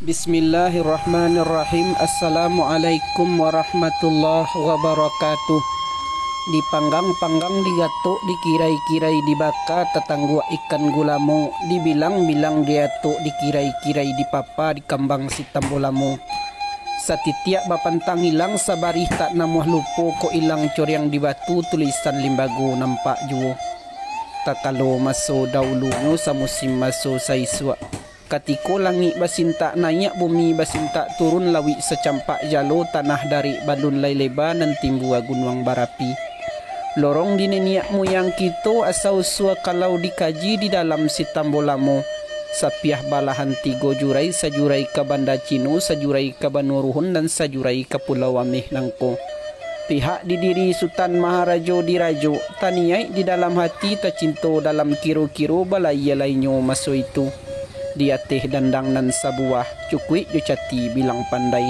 Bismillahirrahmanirrahim. Assalamualaikum warahmatullahi wabarakatuh. Dipanggang-panggang, digatuk, dikirai-kirai, dibaka, tetanggua ikan gulamu, dibilang-bilang diatuk, dikirai-kirai, dipapa, dikambang sitam bolamu. Satitiak bapantang hilang, sabarih tak namuah lupo, ko ilang coriang di batu, tulisan limbago nampak juo. Takalo maso daulungo sa musim maso saiswa. Katiko langit basinta naik, bumi basinta turun, lawi secampak jalo, tanah dari balun lai leba nan timbua gunung barapi. Lorong di neniak moyang kito asal usua kalau dikaji di dalam sitam bolamo. Sapiah balahan tigo jurai, sajurai ke Banda Cino, sajurai ke Banuruhun, dan sajurai ke Pulau Ameh Nangko. Pihak didiri Sultan Maharajo dirajo, taniai di dalam hati tacinto dalam kiro-kiro balaya lainyo maso itu. Dia teh dandang nan sabuah, cukui jucati bilang pandai.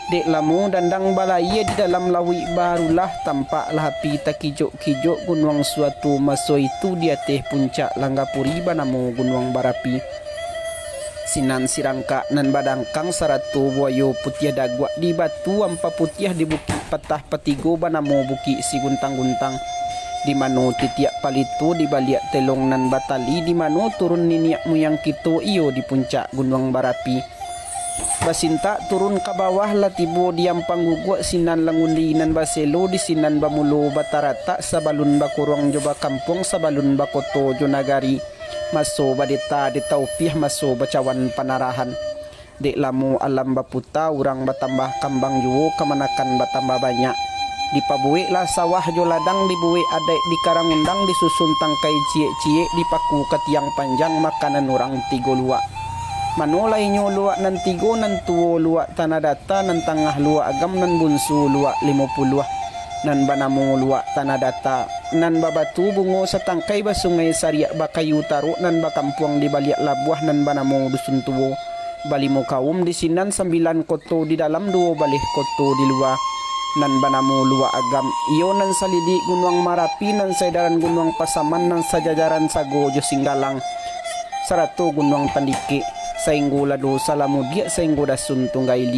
Dek lamu dandang balaya di dalam lawi barulah tampaklah api tak kijok-kijok gunung suatu maso itu. Dia teh puncak Langgapuri banamu gunung barapi. Sinan sirangka nan badangkang saratu buayo putih dagwa di batu ampa putih di bukit patah petigo banamu bukit si guntang-guntang. Di mano titiak palitu di baliak telong nan batali, di mano turun niniak moyang kito iyo di puncak gunung barapi. Basinta turun ke bawah latibo diam panggugua sinan langundi nan baselo di sinan bamulo batarata sabalun bakurong joba kampung sabalun bakoto jonagari maso badeta di taupiah maso bacawan panarahan. Dek lamu alam baputa urang batambah kambang juwo kemanakan batambah banyak. Dipabuik lah sawah joladang, dibuik adek di karangundang, disusun tangkai cie-cie, dipaku ke tiang panjang makanan orang tigo luak. Manolai nyo luak nan tigo nan tuo luak tanah data nan tangah luak agam nan bunsu luak 50 nan banamu luak tanah data nan babatu bungo sa tangkai basungai sariak bakayu taru nan bakampuang di baliak labuah nan banamu dusun tuo. Balimu kaum di sinan 9 koto di dalam 2 balih koto di luar. Nan banamu lua agam iyo nan salidi gunung Marapi nan saidaran gunung Pasaman nan sajajaran sago jo Singgalang sarato gunung Tandike sainggo lado salamudia sainggo dasun tunggai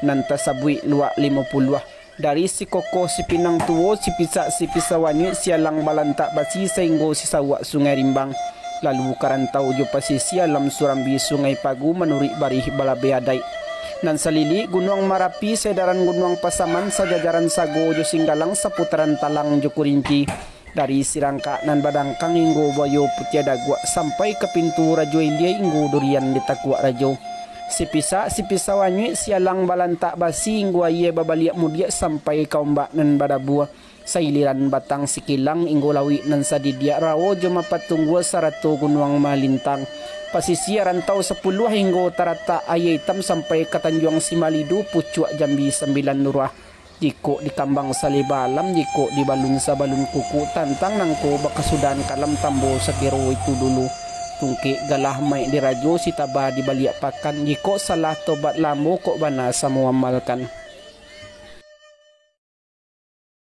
nan tasabui lua 50 dari si koko si pinang tuo si pisa si pisawanyi sialang balantak basi sainggo si sawak sungai Rimbang lalu karantau jo pasisi alam Surambi sungai Pagu menuri barih balabeadai. Nan salili gunung Marapi sedaran gunung Pasaman sajajaran sago jo Singgalang seputaran Talang jo Kurinci dari sirangka nan badangkang inggo boyo putih dagwa sampai ke pintu rajo Ilia inggo durian di takwa rajo si pisa wanyi sialang balantak basi inggo aye babaliak mudia sampai kaumbak nan badabua sailiran batang sikilang inggo lawi nan sadidia rawo jo mapatunggu sarato gunung Malintang. Pasisi rantau 10 hingga tarata ayai hitam sampai ke Tanjung Simalidu pucuk Jambi 9 Nurah. Jiko di kambang salibalam, jiko di balun sabalun kuku tantang nangko bakasudan kalam tambo sakiro itu dulu. Tungki galah mai dirajo si taba di baliak pakan, jiko salah tobat lambo kok bana samu amalkan.